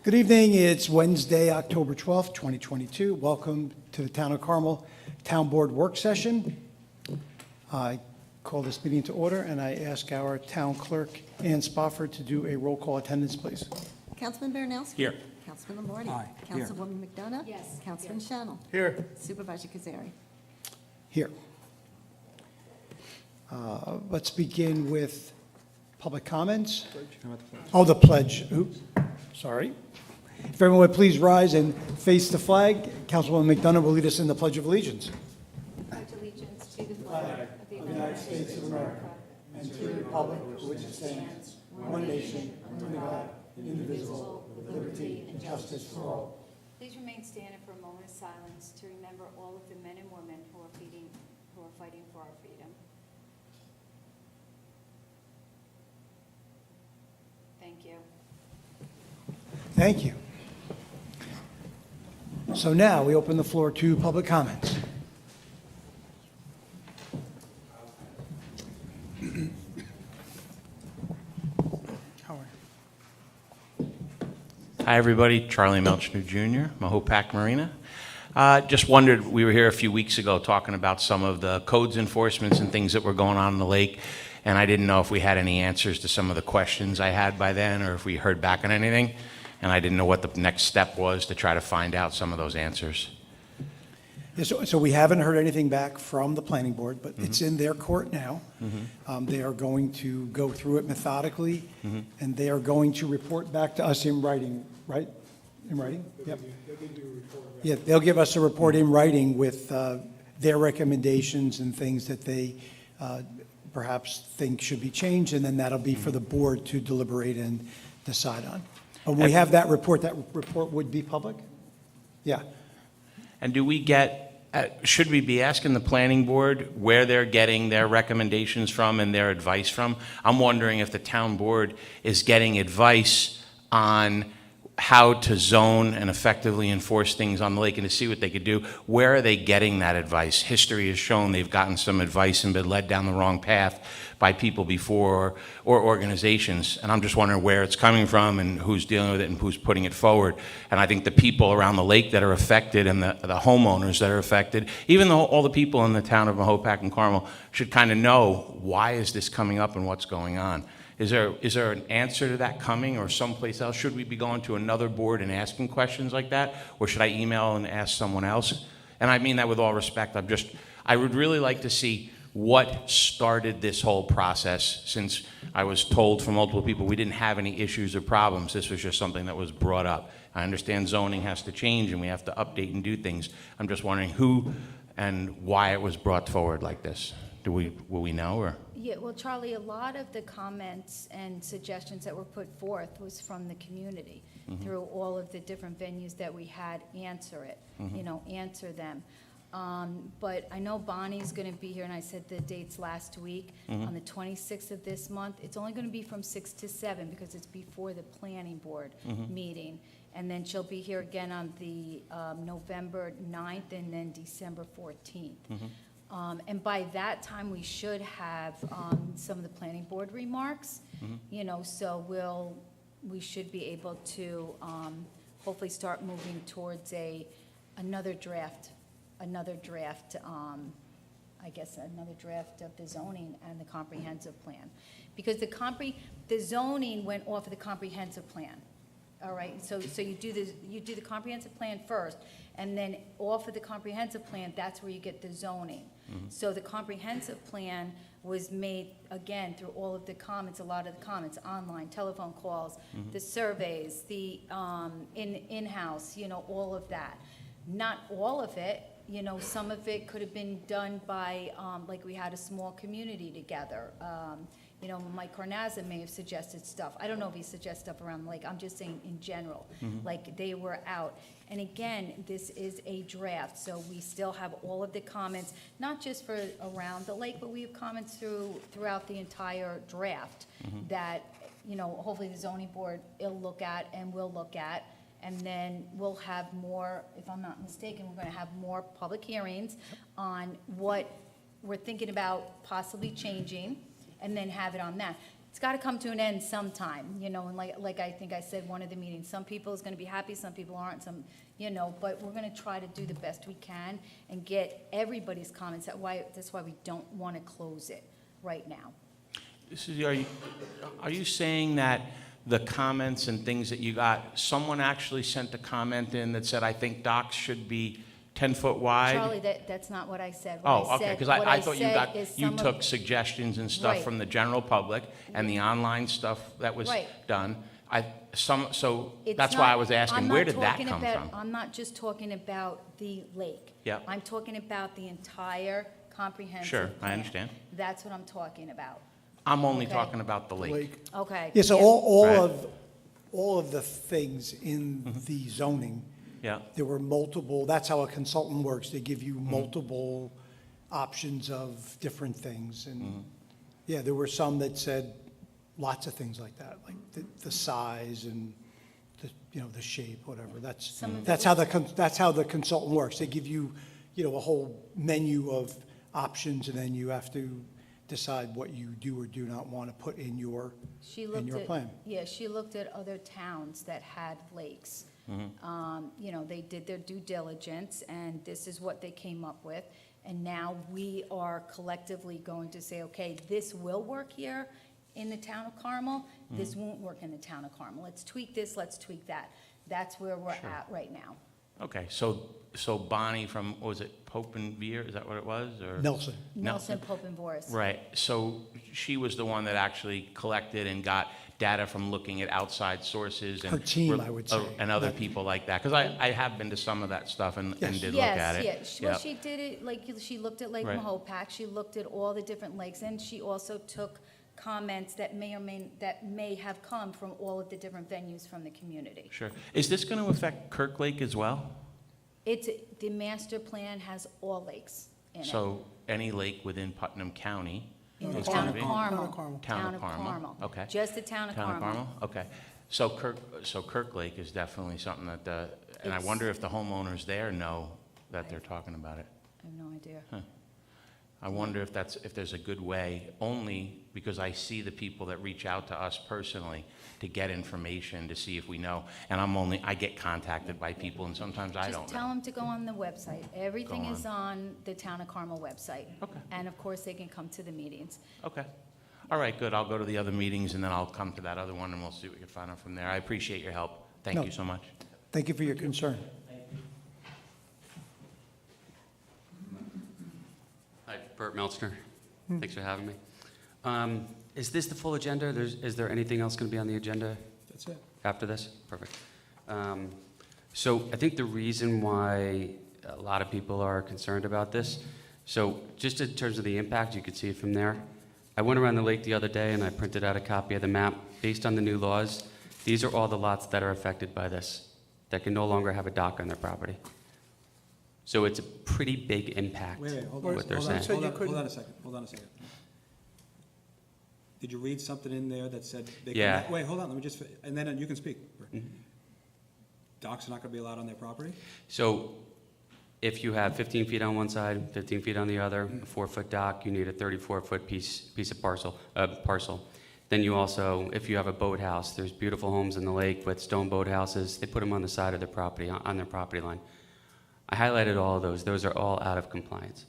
Good evening. It's Wednesday, October 12th, 2022. Welcome to the Town of Carmel Town Board Work Session. I call this meeting to order, and I ask our Town Clerk, Ann Spofford, to do a roll call attendance, please. Councilman Baranowski? Here. Councilman Lombardi? Aye. Here. Councilwoman McDonough? Yes. Councilman Shannell? Here. Supervisor Kazari? Here. Let's begin with public comments. Oh, the pledge. Oops, sorry. If everyone would please rise and face the flag. Councilwoman McDonough will lead us in the Pledge of Allegiance. Pledge allegiance to the flag of the United States of America and to the republic for which it stands, one nation, under God, indivisible, with liberty and justice for all. Please remain standing for a moment of silence to remember all of the men and women who are fighting for our freedom. Thank you. Thank you. So now we open the floor to public comments. Hi, everybody. Charlie Melchner Jr., Mahopac Marina. Just wondered, we were here a few weeks ago talking about some of the codes enforcements and things that were going on in the lake, and I didn't know if we had any answers to some of the questions I had by then or if we heard back on anything, and I didn't know what the next step was to try to find out some of those answers. Yeah, so we haven't heard anything back from the planning board, but it's in their court now. They are going to go through it methodically, and they are going to report back to us in writing, right? In writing? Yep. Yeah, they'll give us a report in writing with their recommendations and things that they perhaps think should be changed, and then that'll be for the board to deliberate and decide on. When we have that report would be public? Yeah. And do we get, should we be asking the planning board where they're getting their recommendations from and their advice from? I'm wondering if the town board is getting advice on how to zone and effectively enforce things on the lake and to see what they could do. Where are they getting that advice? History has shown they've gotten some advice and been led down the wrong path by people before or organizations. And I'm just wondering where it's coming from and who's dealing with it and who's putting it forward. And I think the people around the lake that are affected and the homeowners that are affected, even though all the people in the town of Mahopac and Carmel should kind of know why is this coming up and what's going on. Is there an answer to that coming or someplace else? Should we be going to another board and asking questions like that? Or should I email and ask someone else? And I mean that with all respect. I would really like to see what started this whole process, since I was told from multiple people we didn't have any issues or problems. This was just something that was brought up. I understand zoning has to change and we have to update and do things. I'm just wondering who and why it was brought forward like this. Will we know, or? Yeah, well, Charlie, a lot of the comments and suggestions that were put forth was from the community through all of the different venues that we had answer them. But I know Bonnie's going to be here, and I said the dates last week, on the 26th of this month. It's only going to be from 6 to 7 because it's before the planning board meeting. And then she'll be here again on the November 9th and then December 14th. And by that time, we should have some of the planning board remarks, so we should be able to hopefully start moving towards another draft, another draft of the zoning and the comprehensive plan. Because the zoning went off of the comprehensive plan. All right, so you do the comprehensive plan first, and then off of the comprehensive plan, that's where you get the zoning. So the comprehensive plan was made, again, through all of the comments, a lot of the comments, online, telephone calls, the surveys, the in-house, all of that. Not all of it, some of it could have been done by, like we had a small community together. Mike Carnazza may have suggested stuff. I don't know if he suggests stuff around the lake. I'm just saying in general, like they were out. And again, this is a draft, so we still have all of the comments, not just for around the lake, but we have comments throughout the entire draft that, hopefully the zoning board will look at and we'll look at. And then we'll have more, if I'm not mistaken, we're going to have more public hearings on what we're thinking about possibly changing, and then have it on that. it's got to come to an end sometime, you know, and like I think I said one of the meetings, some people is going to be happy, some people aren't, some, you know, but we're going to try to do the best we can and get everybody's comments. That's why we don't want to close it right now. Are you saying that the comments and things that you got, someone actually sent a comment in that said, I think docks should be 10 foot wide? Charlie, that's not what I said. What Oh, I okay, said- because what I thought you said took suggestions and stuff Right. from the general public and the online stuff that was Right. done. So It's that's why I not- was I'm asking, not where did that talking come about- from? I'm not just talking about the lake. Yeah. I'm talking about the entire comprehensive Sure, I plan. understand. That's what I'm talking about. I'm only Okay. talking about the lake. Okay. Yeah, so yeah. all of the things in the zoning, Yeah, there were multiple, that's how a consultant works. They give you multiple options of different things. And, yeah, there were some that said lots of things like that, like the size and the, you know, the shape, whatever. Some of it That's how the consultant works. They give you, you know, a whole menu of options, and then you have to decide what you do or do not want to put in your plan. Yeah, she looked at other towns that had lakes. You know, they did their due diligence, and this is what they came up with. And now we are collectively going to say, okay, this will work here in the town of Carmel, this won't work in the town of Carmel. Let's tweak this, let's tweak that. That's where we're at right now. okay, so Bonnie from, what was it, Pope and Veer, is that what it was, or? Nelson. Nelson, Pope, and Boris. Right, so she was the one that actually collected and got data from looking at outside sources and. Her team, I would say. And other people like that, because I have been to some of that stuff and Yes. did look at it. Yes, well, Yep. she did it, like, she looked at Lake Right. Mahopac, she looked at all the different lakes, and she also took comments that may have come from all of the different venues from the community. Sure. Is this going to affect Kirk Lake as well? The master plan has all lakes in it. So any lake within Putnam County? In the is town gonna of be- Carmel. Town of Carmel, okay. Just the town of Carmel. Okay. So Kirk Lake is definitely something that, and I It's- wonder if the homeowners there know that they're talking about it. I have no idea. I wonder if there's a good way, only because I see the people that reach out to us personally to get information, to see if we know. And I get contacted by people, and sometimes I don't Just tell know. them to go on the website. Everything Go is on the town of Carmel website. Okay. And of course, they can come to the meetings. Okay. All right, good. I'll go to the other meetings, and then I'll come to that other one, and we'll see what we can find out from there. I appreciate your help. Thank No. you so much. Thank you for your concern. Hi, Bert Meltzner. Thanks for having me. Is this the full agenda? Is there anything else going to be on the agenda That's it. after this? Perfect. So I think the reason why a lot of people are concerned about this, so just in terms of the impact, you could see it from there. I went around the lake the other day and I printed out a copy of the map. Based on the new laws, these are all the lots that are affected by this, that can no longer have a dock on their property. So it's a pretty big impact, Wait, hold on. what they're Hold on, saying. hold on a second, hold on a second. Did you read something in there that said? they can- Yeah. Wait, hold on, let me just, and then you can speak. Mm-hmm. Docks are not gonna be allowed on their property? So if you have 15 feet on one side, 15 feet on the other, a 4-foot dock, you need a 34-foot piece of parcel. Then you also, if you have a boathouse, there's beautiful homes in the lake with stone boathouses. They put them on the side of their property, on their property line. I highlighted all of those. Those are all out of compliance.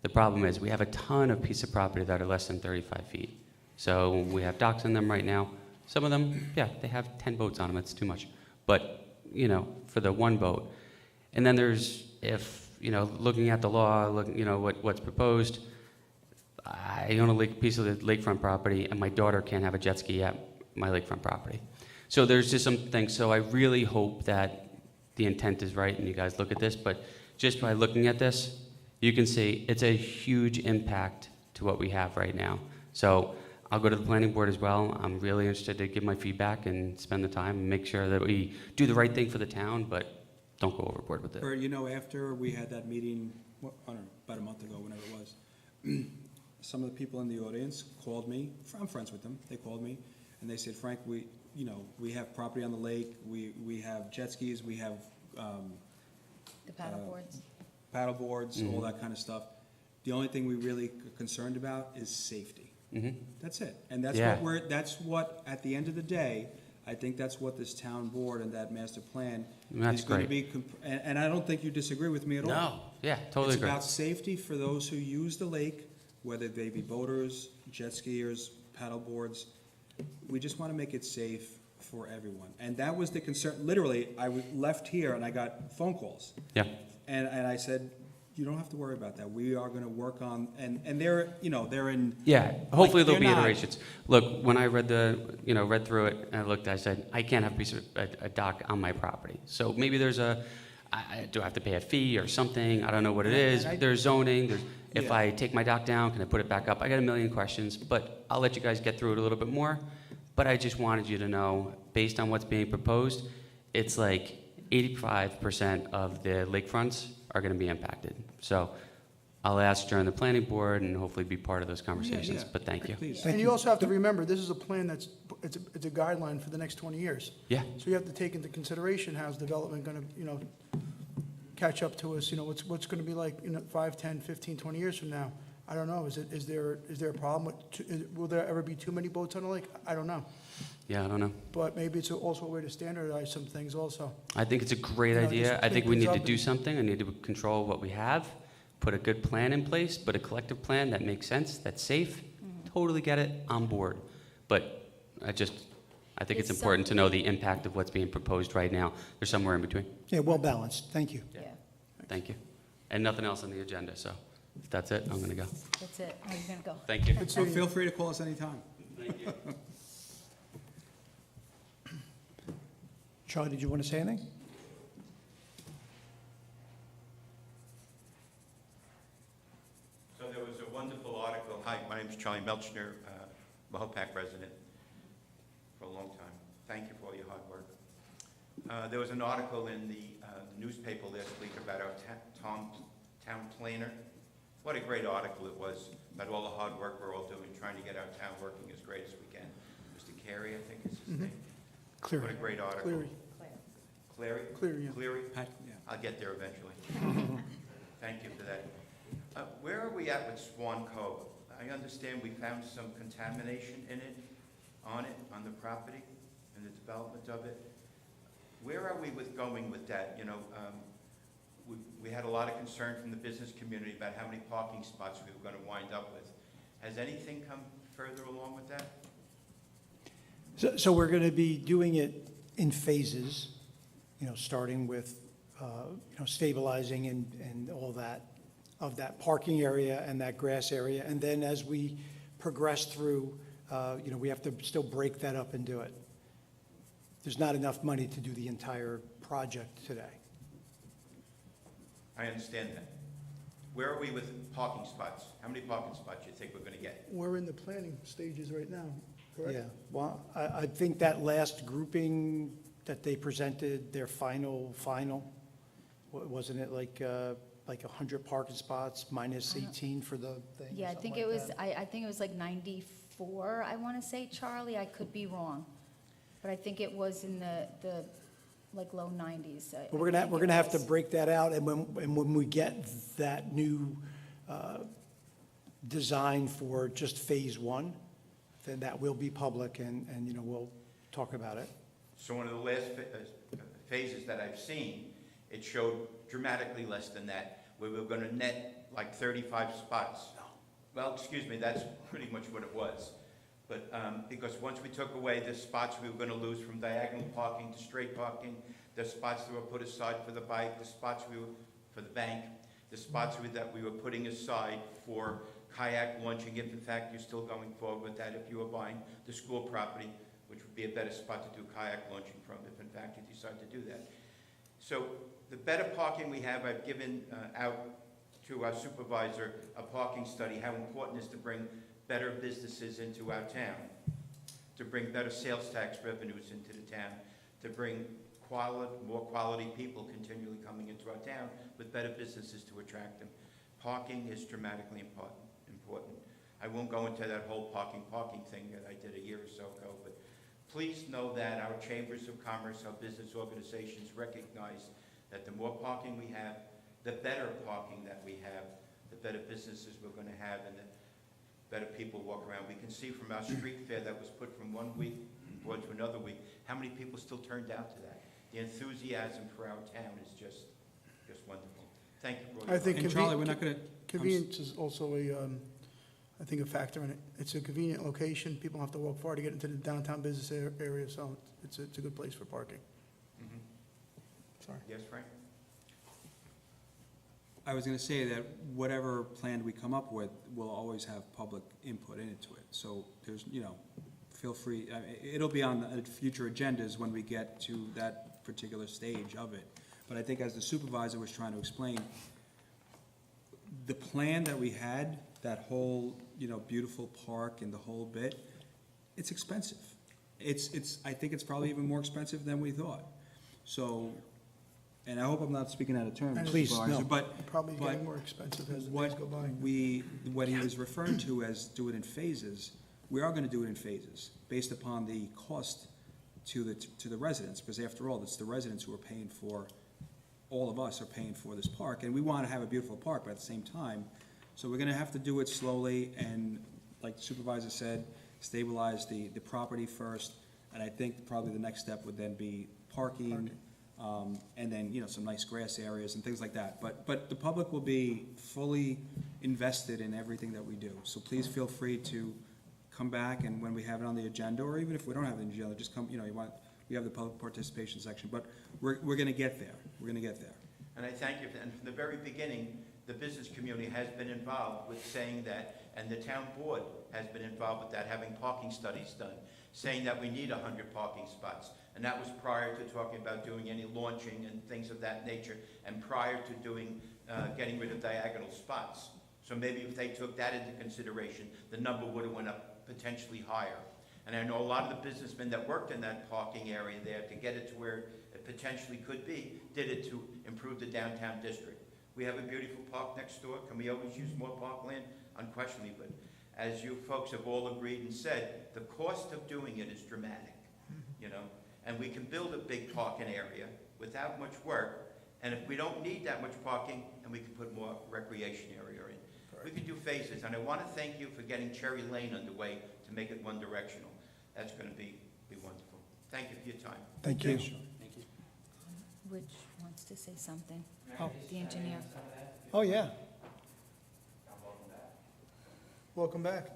The problem is we have a ton of pieces of property that are less than 35 feet. So we have docks on them right now. Some of them, yeah, they have 10 boats on them. It's too much. But, you know, for the one boat. And then there's, if, you know, looking at the law, what's proposed, I own a piece of the lakefront property, and my daughter can't have a jet ski at my lakefront property. So there's just some things. So I really hope that the intent is right and you guys look at this, but just by looking at this, you can see it's a huge impact to what we have right now. So I'll go to the planning board as well. I'm really interested to give my feedback and spend the time and make sure that we do the right thing for the town, but don't go overboard with it. Bert, you know, after we had that meeting, I don't know, about a month ago, whenever it was, some of the people in the audience called me, I'm friends with them, they called me, and they said, Frank, we have property on the lake, we have jet skis, we have The paddle boards. paddle boards, all that kind of stuff. The only thing we really are concerned about is safety. That's it. And that's Yeah. what that's what, at the end of the day, I think that's what this town board and that master plan That's is gonna great. be, and I don't think you disagree with me at all. No, yeah, totally agree. It's about safety for those who use the lake, whether they be boaters, jet skiers, paddle boards. We just want to make it safe for everyone. And that was the concern. Literally, left here and I got phone calls. Yeah, And I said, you don't have to worry about that. We are going to work on, and they're, they're in. yeah, hopefully there'll they're be not- iterations. Look, when I read read through it, and I looked, I said, I can't have a dock on my property. So maybe there's do I have to pay a fee or something? I don't know what it is. There's zoning, if Yeah. I take my dock down, can I put it back up? I got a million questions, but I'll let you guys get through it a little bit more. But I just wanted you to know, based on what's being proposed, it's like 85% of the lakefronts are gonna be impacted. So I'll ask during the planning board and hopefully be part of those conversations, Yeah. but thank you. Please. And you also have to remember, this is a plan it's a guideline for the next 20 years. Yeah, So you have to take into consideration how's development gonna, catch up to us, what's gonna be like, 5, 10, 15, 20 years from now? I don't know, is there a problem will there ever be too many boats on the lake? I don't know, yeah, I don't know. but maybe it's also a way to standardize some things also. I think it's a great just idea. I think clean we need things to up do and- something. I need to control what we have, put a good plan in place, but a collective plan that makes sense, that's safe. Totally get it, on board. But I think it's It's important to know the impact of what's being proposed right now. There's somewhere in between. Yeah, well balanced, thank you. Yeah, Thank you. And nothing else on the agenda, so if that's it, I'm gonna go. that's it. Are you gonna go? Thank you. So feel free to call us anytime. Charlie, did you want to say anything? So there was a wonderful article. Hi, my name is Charlie Melchner, Mahopac resident for a long time. Thank you for all your hard work. There was an article in the newspaper last week about our town planner. What a great article it was about all the hard work we're all doing, trying to get our town working as great as we can. Mr. Carey, I think is his name. Cleary. What a great article. Cleary. Clary? Cleary, yeah. Cleary? Pat, yeah. I'll get there eventually. Thank you for that. Where are we at with Swan Cove? I understand we found some contamination in it, on the property, and the development of it. Where are we going with that? We had a lot of concern from the business community about how many parking spots we were going to wind up with. Has anything come further along with that? So we're going to be doing it in phases, starting with, stabilizing and all that, of that parking area and that grass area. And then as we progress through, we have to still break that up and do it. There's not enough money to do the entire project today. I understand that. Where are we with parking spots? How many parking spots do you think we're going to get? We're in the planning stages right now, correct? Yeah, well, I think that last grouping that they presented, their final, wasn't it like 100 parking spots minus 18 for the thing? or Yeah, I something think it like was, that? I think it was like 94, I want to say, Charlie. I could be wrong. But I think it was in the like low 90s. But we're gonna have to break that out, and when we get that new design for just phase one, then that will be public, and we'll talk about it. So one of the last phases that I've seen, it showed dramatically less than that. We were going to net like 35 spots. Well, excuse me, that's pretty much what it was. But because once we took away the spots we were going to lose from diagonal parking to straight parking, the spots that were put aside for the bike, the spots for the bank, the spots that we were putting aside for kayak launching, if in fact you're still going forward with that, if you were buying the school property, which would be a better spot to do kayak launching from, if in fact you decide to do that. So the better parking we have, I've given out to our supervisor a parking study, how important it is to bring better businesses into our town, to bring better sales tax revenues into the town, to bring more quality people continually coming into our town with better businesses to attract them. Parking is dramatically important. I won't go into that whole parking thing that I did a year or so ago, but please know that our chambers of commerce, our business organizations recognize that the more parking we have, the better parking that we have, the better businesses we're going to have, and the better people walk around. We can see from our street fair that was put from one week forward to another week, how many people still turned out to that. The enthusiasm for our town is just wonderful. Thank you for all your I think And Charlie, we're not gonna, convenience is also I think a factor in it. It's a convenient location, people don't have to walk far to get into the downtown business area, so it's a good place for parking. Sorry. Yes, Frank? I was gonna say that whatever plan we come up with, will always have public input into it. So there's, feel free, it'll be on the future agendas when we get to that particular stage of it. But I think as the supervisor was trying to explain, the plan that we had, that whole, beautiful park and the whole bit, it's expensive. I think it's probably even more expensive than we thought. So, and I hope I'm not speaking out of turn, Mr. Please, Supervisor, no. but Probably but getting more expensive as the days what go by. what he was referring to as do it in phases, we are gonna do it in phases, based upon the cost to the residents, because after all, it's the residents who are paying for, all of us are paying for this park, and we wanna have a beautiful park, but at the same time, so we're gonna have to do it slowly, and like the supervisor said, stabilize the property first, and I think probably the next step would then be parking, and then, some nice grass areas and things like that. But the public will be fully invested in everything that we do. So please feel free to come back, and when we have it on the agenda, or even if we don't have it on the agenda, just come, we have the public participation section. But we're gonna get there. We're gonna get there. And I thank you, and from the very beginning, the business community has been involved with saying that, and the town board has been involved with that, having parking studies done, saying that we need 100 parking spots. And that was prior to talking about doing any launching and things of that nature, and prior to doing, getting rid of diagonal spots. So maybe if they took that into consideration, the number would have went up potentially higher. And I know a lot of the businessmen that worked in that parking area there to get it to where it potentially could be, did it to improve the downtown district. We have a beautiful park next door. Can we always use more parkland? Unquestionably, but as you folks have all agreed and said, the cost of doing it is dramatic, And we can build a big parking area without much work, and if we don't need that much parking, and we can put more recreation area in. We can do phases, and I want to thank you for getting Cherry Lane underway to make it one directional. That's going to be wonderful. Thank you for your time. Thank you. Rich wants to say something, Oh. the engineer. Oh, yeah. Welcome back.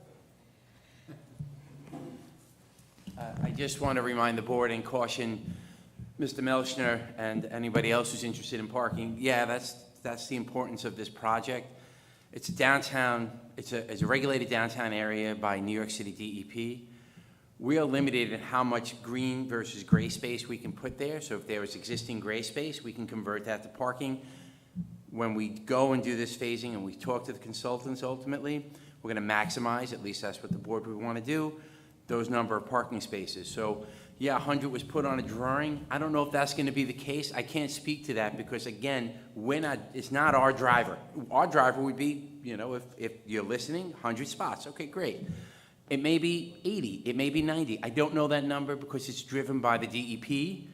I just want to remind the board and caution Mr. Melchner and anybody else who's interested in parking, yeah, that's the importance of this project. It's a downtown, it's a regulated downtown area by New York City DEP. We are limited in how much green versus gray space we can put there, so if there is existing gray space, we can convert that to parking. When we go and do this phasing and we talk to the consultants ultimately, we're going to maximize, at least that's what the board would want to do, those number of parking spaces. So, yeah, 100 was put on a drawing. I don't know if that's going to be the case. I can't speak to that because, again, it's not our driver. Our driver would be, if you're listening, 100 spots. Okay, great. It may be 80. It may be 90. I don't know that number because it's driven by the DEP,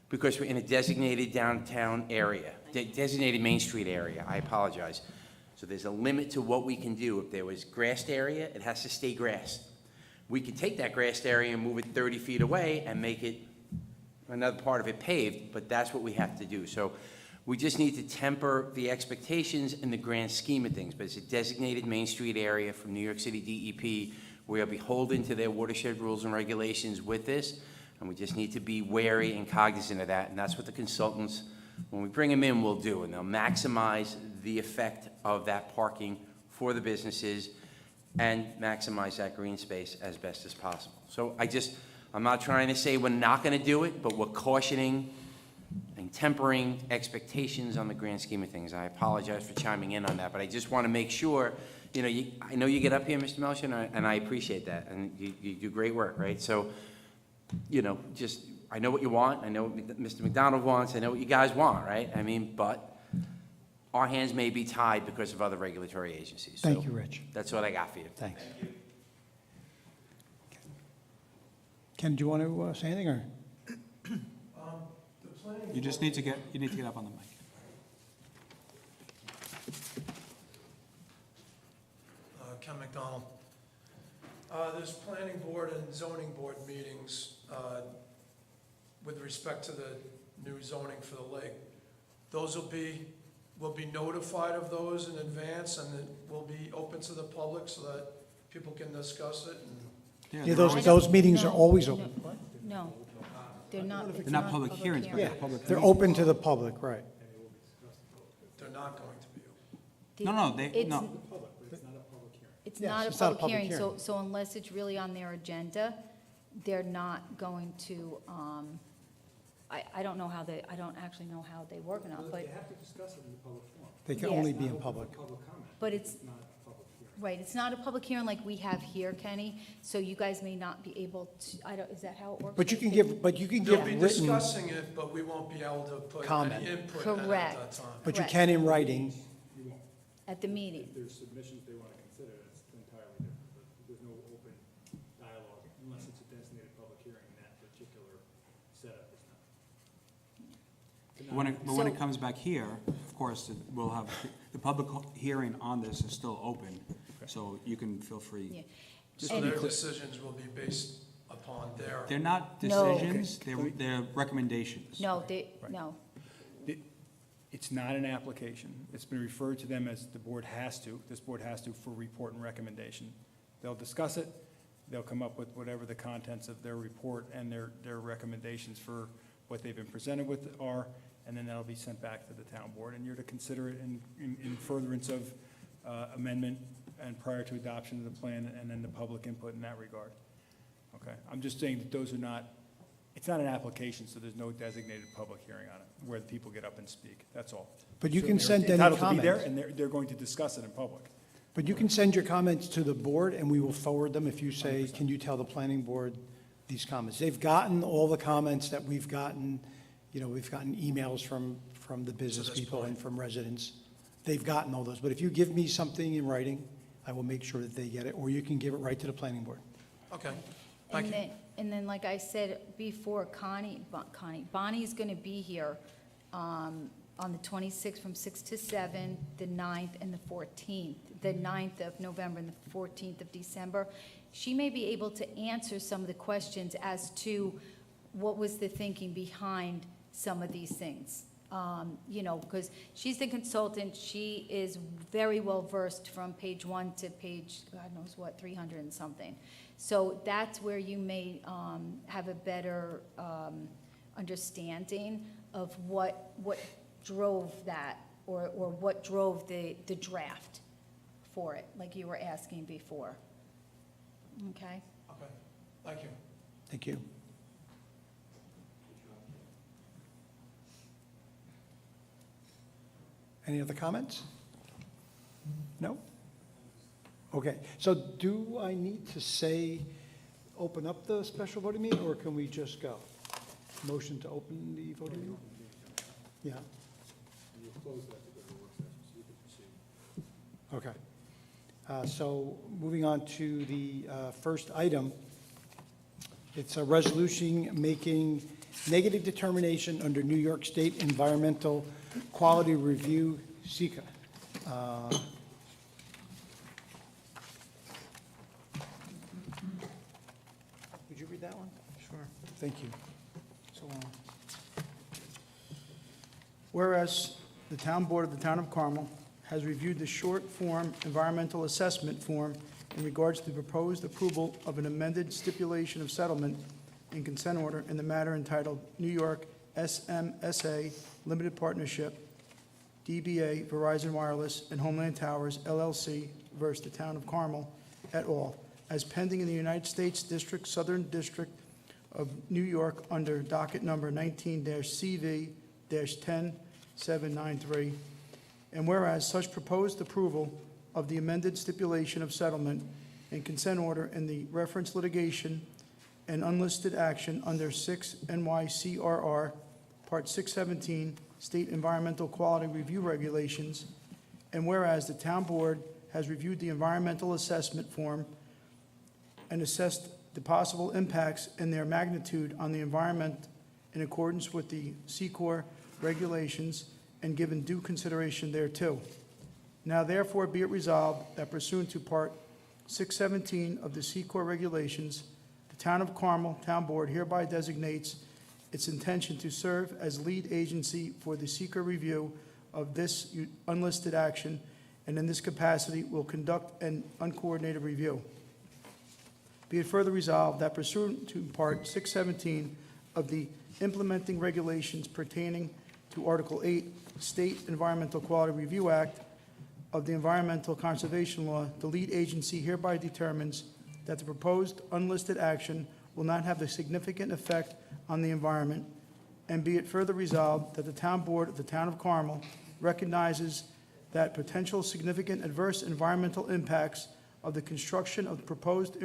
because we're in a designated downtown area, designated Main Street area. I apologize. So there's a limit to what we can do. If there was grassed area, it has to stay grassed. We could take that grassed area and move it 30 feet away and make it, another part of it paved, but that's what we have to do. So we just need to temper the expectations in the grand scheme of things, but it's a designated Main Street area from New York City DEP. We are beholden to their watershed rules and regulations with this, and we just need to be wary and cognizant of that, and that's what the consultants, when we bring them in, will do, and they'll maximize the effect of that parking for the businesses and maximize that green space as best as possible. So I'm not trying to say we're not going to do it, but we're cautioning and tempering expectations on the grand scheme of things. I apologize for chiming in on that, but I just want to make sure, I know you get up here, Mr. Melchner, and I appreciate that, and you do great work, right? So, I know what you want, I know what Mr. McDonald wants, I know what you guys want, right? But our hands may be tied because of other regulatory agencies. Thank you, Rich. That's what I got for you. Thanks. Ken, do you want to say anything, or? You just need to get up on the mic. Ken McDonald. There's planning board and zoning board meetings with respect to the new zoning for the lake. Those we'll be notified of those in advance, and it will be open to the public so that people can discuss it. Yeah, those meetings are always No, open. No, they're not. It's They're not public hearings, but Yeah, they're public. they're open to the public, right. They're not going to be. No, no, they, It's- no. It's Yes, not a it's not a public public hearing, so unless it's really on their agenda, they're not going to, I don't know how they, I don't actually know how they work or not, but, They can Yeah. only be in public. but it's, right, it's not a public hearing like we have here, Kenny, so you guys may not be able to, is that how it works? But you can give They'll be written, discussing it, but we won't be able to put Comment. any input in at that Correct. time. but you Correct. can in writing. At the meeting. There's submissions they want to consider, that's entirely different. There's no open dialogue unless it's a designated public hearing in that particular setup is not. But when it So- comes back here, of course, we'll have, the public hearing on this is still open, so you can feel free. Yeah. So their decisions will be based upon their. They're not No. decisions, they're recommendations. No, no. It's not an application. It's been referred to them as the board has to, this board has to for report and recommendation. They'll discuss it, they'll come up with whatever the contents of their report and their recommendations for what they've been presented with are, and then that'll be sent back to the town board, and you're to consider it in furtherance of amendment and prior to adoption of the plan, and then the public input in that regard. Okay, I'm just saying that those are not, it's not an application, so there's no designated public hearing on it, where the people get up and speak, that's all. But you So can they're send any entitled to be there, comments. and they're going to discuss it in public. But you can send your comments to the board, and we will forward them if you say, can you tell the planning board these comments? They've gotten all the comments that we've gotten, we've gotten emails from the business this people and point. from residents. They've gotten all those, but if you give me something in writing, I will make sure that they get it, or you can give it right to the planning board. Okay, thank you. And then, like I said before, Bonnie's going to be here on the 26th from 6 to 7, the 9th and the 14th, the 9th of November and the 14th of December. She may be able to answer some of the questions as to what was the thinking behind some of these things. Because she's the consultant, she is very well versed from page 1 to page, God knows what, 300 and something. So that's where you may have a better understanding of what drove that, or what drove the draft for it, like you were asking before. Okay? Okay, thank you. Thank you. Any other comments? No? Okay, so do I need to say, open up the special voting meeting, or can we just go? Motion to open the voting meeting? Yeah. Okay. So moving on to the first item, it's a resolution making negative determination under New York State Environmental Quality Review, SEQA. Would you read that one? Sure. Thank you. So, whereas the town board of the town of Carmel has reviewed the short form environmental assessment form in regards to the proposed approval of an amended stipulation of settlement and consent order in the matter entitled New York SMSA Limited Partnership, DBA Verizon Wireless and Homeland Towers LLC versus the town of Carmel et al., as pending in the United States District, Southern District of New York under docket number 19-CV-10793. And whereas such proposed approval of the amended stipulation of settlement and consent order in the reference litigation and unlisted action under 6 NYCRR, Part 617, State Environmental Quality Review Regulations, and whereas the town board has reviewed the environmental assessment form and assessed the possible impacts and their magnitude on the environment in accordance with the SEQA regulations and given due consideration thereto. Now therefore be it resolved that pursuant to Part 617 of the Secor regulations, the Town of Carmel Town Board hereby designates its intention to serve as lead agency for the Secor review of this unlisted action, and in this capacity will conduct an uncoordinated review. Be it further resolved that pursuant to Part 617 of the implementing regulations pertaining to Article 8, State Environmental Quality Review Act of the Environmental Conservation Law, the lead agency hereby determines that the proposed unlisted action will not have a significant effect on the environment, and be it further resolved that the Town Board of the Town of Carmel recognizes that potential significant adverse environmental impacts of the construction of proposed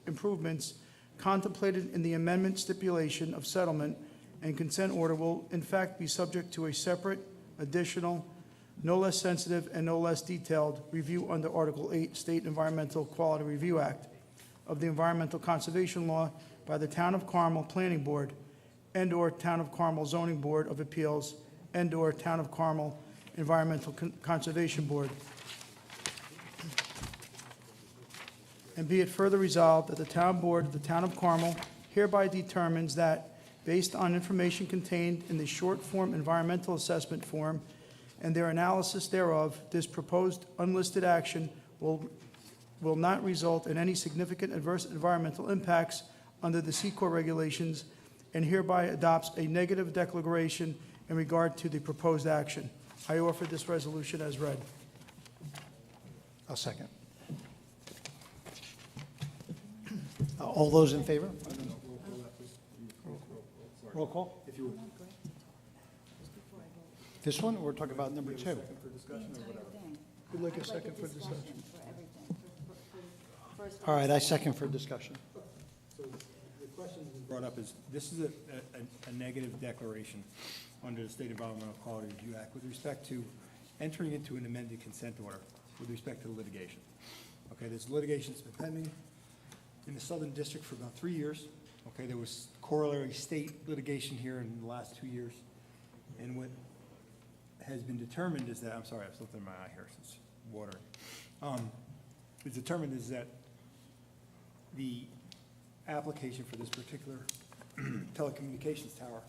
improvements contemplated in the amendment stipulation of settlement and consent order will in fact be subject to a separate, additional, no less sensitive and no less detailed review under Article 8 State Environmental Quality Review Act of the Environmental Conservation Law by the Town of Carmel Planning Board and/or Town of Carmel Zoning Board of Appeals and/or Town of Carmel Environmental Conservation Board. And be it further resolved that the Town Board of the Town of Carmel hereby determines that, based on information contained in the short-form environmental assessment form and their analysis thereof, this proposed unlisted action will not result in any significant adverse environmental impacts under the Secor regulations, and hereby adopts a negative declaration in regard to the proposed action. I offer this resolution as read. I'll second. All those in favor? Roll call? This one, or we're talking about number 2? Would like a second for discussion. All right, I second for discussion. So the question brought up is, this is a negative declaration under the State Environmental Quality Review Act with respect to entering into an amended consent order with respect to the litigation. Okay, this litigation's been pending in the Southern District for about 3 years. Okay, there was corollary state litigation here in the last 2 years. And what has been determined is that, I'm sorry, I've slipped in my eye here since water. It's determined is that the application for this particular telecommunications tower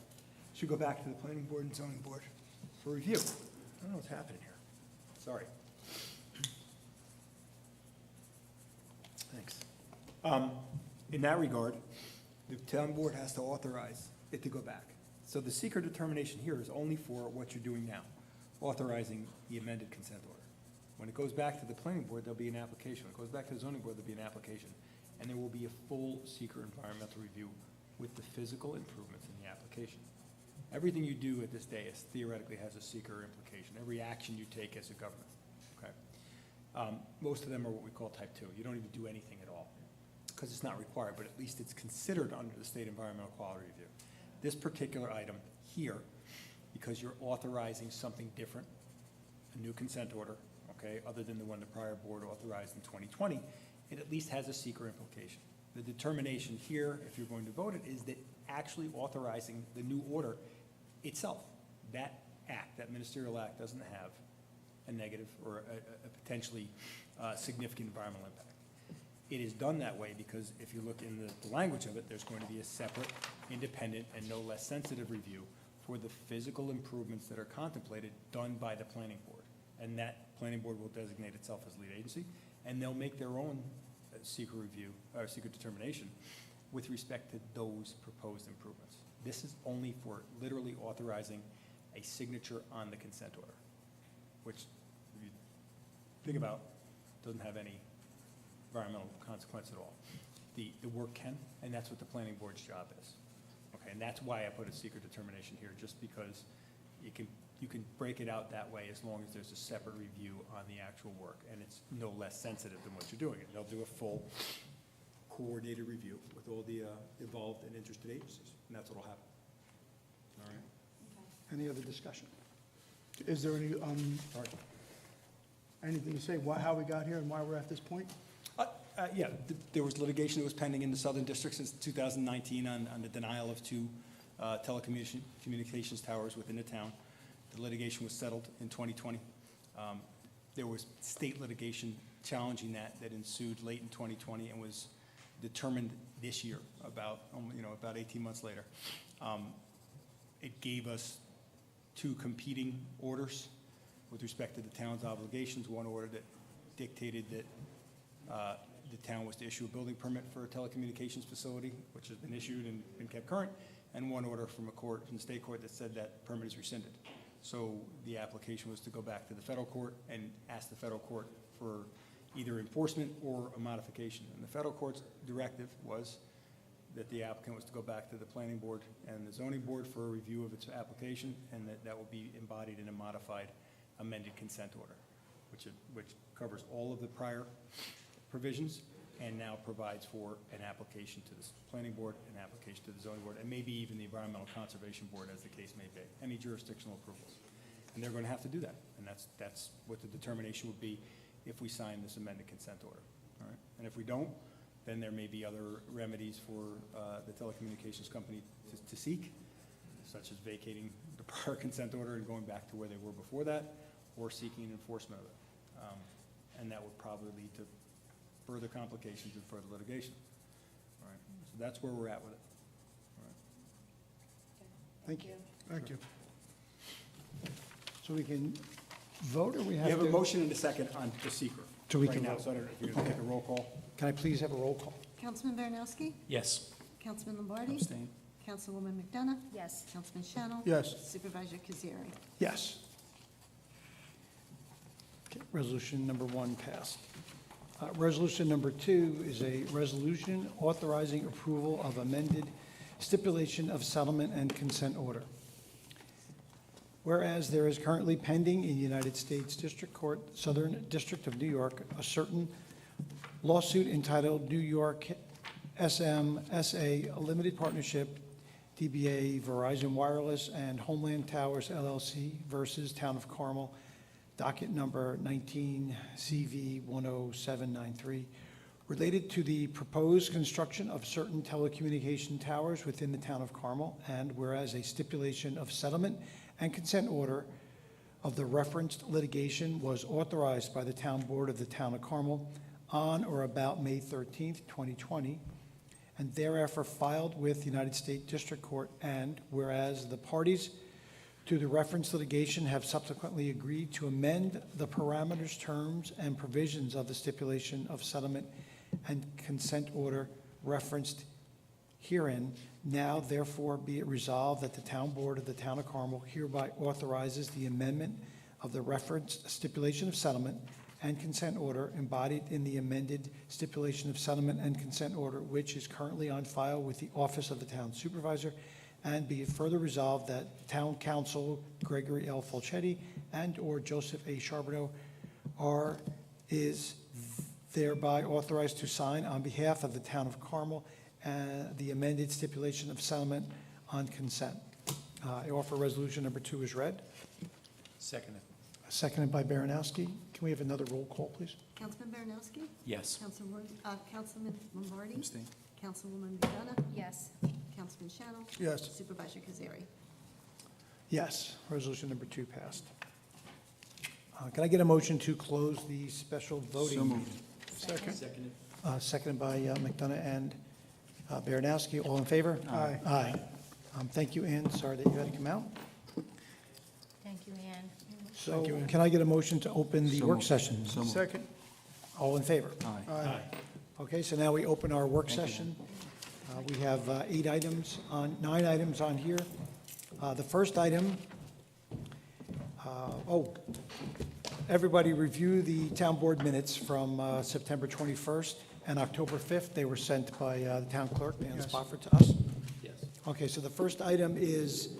should go back to the Planning Board and Zoning Board for review. I don't know what's happening here. Sorry. Thanks. In that regard, the town board has to authorize it to go back. So the seeker determination here is only for what you're doing now, authorizing the amended consent order. When it goes back to the planning board, there'll be an application. When it goes back to the zoning board, there'll be an application. And there will be a full seeker environmental review with the physical improvements in the application. Everything you do at this dais theoretically has a seeker implication. Every action you take as a government, okay? Most of them are what we call type 2. You don't even do anything at all because it's not required, but at least it's considered under the State Environmental Quality Review. This particular item here, because you're authorizing something different, a new consent order, okay, other than the one the prior board authorized in 2020, it at least has a seeker implication. The determination here, if you're going to vote it, is that actually authorizing the new order itself, that act, that ministerial act, doesn't have a negative or a potentially significant environmental impact. It is done that way because if you look in the language of it, there's going to be a separate, independent, and no less sensitive review for the physical improvements that are contemplated done by the planning board. And that planning board will designate itself as lead agency, and they'll make their own seeker review, or seeker determination with respect to those proposed improvements. This is only for literally authorizing a signature on the consent order, which, if you think about, doesn't have any environmental consequence at all. The work can, and that's what the planning board's job is. Okay, and that's why I put a seeker determination here, just because you can break it out that way as long as there's a separate review on the actual work, and it's no less sensitive than what you're doing. They'll do a full coordinated review with all the involved and interested agencies, and that's what'll happen. All right? Any other discussion? Is there any, anything to say, how we got here and why we're at this point? Yeah, there was litigation that was pending in the Southern District since 2019 on the denial of 2 telecommunications towers within the town. The litigation was settled in 2020. there was state litigation challenging that ensued late in 2020 and was determined this year, about 18 months later. It gave us two competing orders with respect to the town's obligations. One order that dictated that the town was to issue a building permit for a telecommunications facility, which has been issued and been kept current, and one order from the state court that said that permit is rescinded. So the application was to go back to the federal court and ask the federal court for either enforcement or a modification. And the federal court's directive was that the applicant was to go back to the planning board and the zoning board for a review of its application, and that will be embodied in a modified amended consent order, which covers all of the prior provisions and now provides for an application to the planning board, an application to the zoning board, and maybe even the environmental conservation board, as the case may be, any jurisdictional approvals. And they're going to have to do that, and that's what the determination would be if we sign this amended consent order. All right? And if we don't, then there may be other remedies for the telecommunications company to seek, such as vacating the prior consent order and going back to where they were before that, or seeking enforcement of it. And that would probably lead to further complications and further litigation. All right, so that's where we're at with it. All right. Thank you. Thank you. So we can vote, or we We have have a to? motion and a second on the secret. So we right can now, vote. so I don't know if you're going to take a roll call. Can I please have a roll call? Councilman Baranowski? Yes. Councilman Lombardi? Abstain. Councilwoman McDonough? Yes. Councilman Shannell? Yes. Supervisor Kazari? Yes. Okay, resolution number 1 passed. Resolution number 2 is a resolution authorizing approval of amended stipulation of settlement and consent order. Whereas there is currently pending in United States District Court, Southern District of New York, a certain lawsuit entitled New York SMSA Limited Partnership, DBA Verizon Wireless and Homeland Towers LLC versus Town of Carmel, docket number 19 CV 10793, related to the proposed construction of certain telecommunication towers within the Town of Carmel, and whereas a stipulation of settlement and consent order of the referenced litigation was authorized by the Town Board of the Town of Carmel on or about May 13th, 2020, and thereafter filed with the United States District Court, and whereas the parties to the referenced litigation have subsequently agreed to amend the parameters, terms, and provisions of the stipulation of settlement and consent order referenced herein, now therefore be it resolved that the Town Board of the Town of Carmel hereby authorizes the amendment of the referenced stipulation of settlement and consent order embodied in the amended stipulation of settlement and consent order, which is currently on file with the Office of the Town Supervisor, and be it further resolved that Town Council Gregory L. Fulchetti and/or Joseph A. Charbonneau is thereby authorized to sign on behalf of the Town of Carmel the amended stipulation of settlement on consent. I offer resolution number 2 is read. Seconded. Seconded by Baranowski. Can we have another roll call, please? Councilman Baranowski? Yes. Councilman Lombardi? Abstain. Councilwoman McDonough? Yes. Councilman Shannell? Yes. Supervisor Kazari? Yes, resolution number 2 passed. Can I get a motion to close the special voting? So moved. Second. Seconded. Seconded by McDonough and Baranowski. All in favor? Aye. Aye. Thank you, Ann. Sorry that you had to come out. Thank you, Ann. So Thank you, Ann. can I get a motion to open the So work moved. session? So moved. Second. All in favor? Aye. Aye. Okay, so now we open our work session. We have 9 items on here. The first item, everybody review the town board minutes from September 21st and October 5th. They were sent by the town clerk, Dan Yes. Spofford, to us. Yes. Okay, so the first item is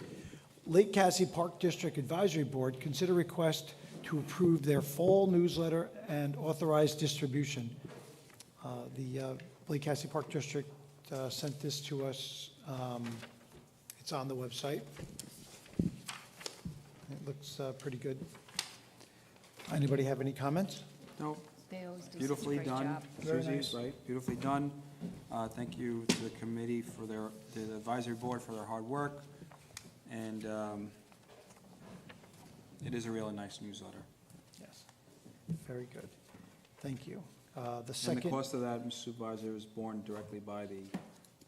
Lake Cassee Park District Advisory Board, consider request to approve their fall newsletter and authorize distribution. The Lake Cassee Park District sent this to us. It's on the website. It looks pretty good. Anybody have any comments? No, They always do such a beautifully great done. job. Very Susie, nice. right, beautifully done. Thank you to the committee for to the advisory board for their hard work. And it is a really nice newsletter. Yes. Very good. Thank you. The And the second, cost of that, Mr. Supervisor, is borne directly by the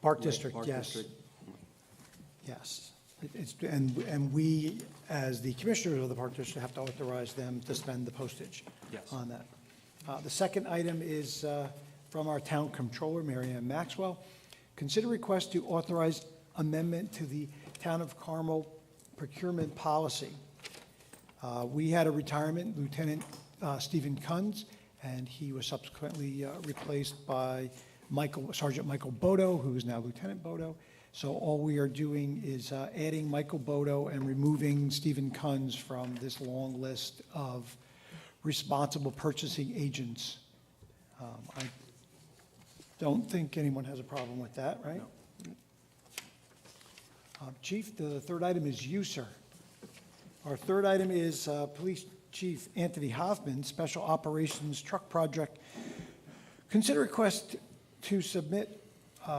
Park District, Park yes. District. Yes. And we, as the commissioners of the Park District, have to authorize them to spend the postage Yes. on that. The second item is from our town controller, Mary Ann Maxwell. Consider request to authorize amendment to the Town of Carmel procurement policy. We had a retirement, Lieutenant Stephen Kunz, and he was subsequently replaced by Sergeant Michael Bodo, who is now Lieutenant Bodo. So all we are doing is adding Michael Bodo and removing Stephen Kunz from this long list of responsible purchasing agents. I don't think anyone has a problem with that, right? Chief, the third item is you, sir. Our third item is Police Chief Anthony Hoffman, Special Operations Truck Project. Consider request to submit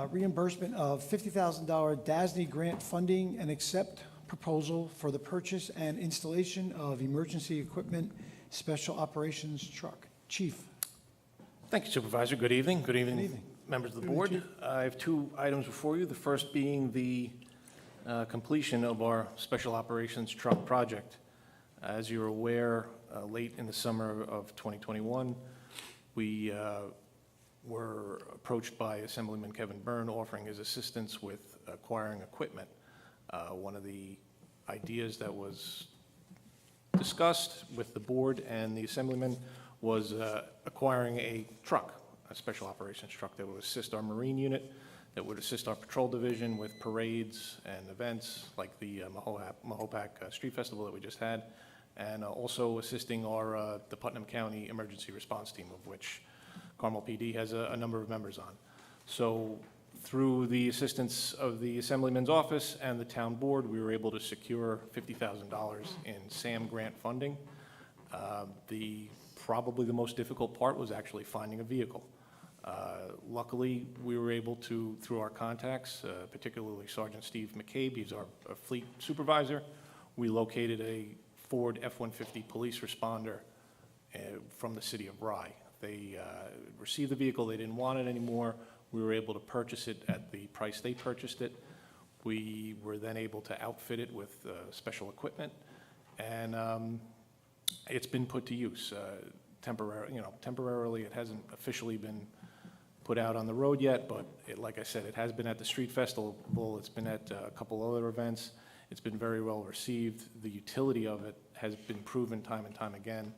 reimbursement of $50,000 DASNY grant funding and accept proposal for the purchase and installation of emergency equipment special operations truck. Chief. Thank you, Supervisor. Good evening. Good evening, Good evening. members of the Good board. evening, I have two items before you. The first being the completion of our special operations truck project. As you're aware, late in the summer of 2021, we were approached by Assemblyman Kevin Byrne offering his assistance with acquiring equipment. One of the ideas that was discussed with the board and the Assemblyman was acquiring a truck, a special operations truck that would assist our Marine unit, that would assist our patrol division with parades and events like the Mahopac Street Festival that we just had, and also assisting our the Putnam County Emergency Response Team, of which Carmel PD has a number of members on. So through the assistance of the Assemblyman's office and the town board, we were able to secure $50,000 in SAM grant funding. Probably the most difficult part was actually finding a vehicle. Luckily, we were able to, through our contacts, particularly Sergeant Steve McCabe, he's our fleet supervisor, we located a Ford F-150 police responder from the city of Rye. They received the vehicle, they didn't want it anymore. We were able to purchase it at the price they purchased it. We were then able to outfit it with special equipment, and it's been put to use temporarily. It hasn't officially been put out on the road yet, but like I said, it has been at the Street Festival. It's been at a couple other events. It's been very well received. The utility of it has been proven time and time again.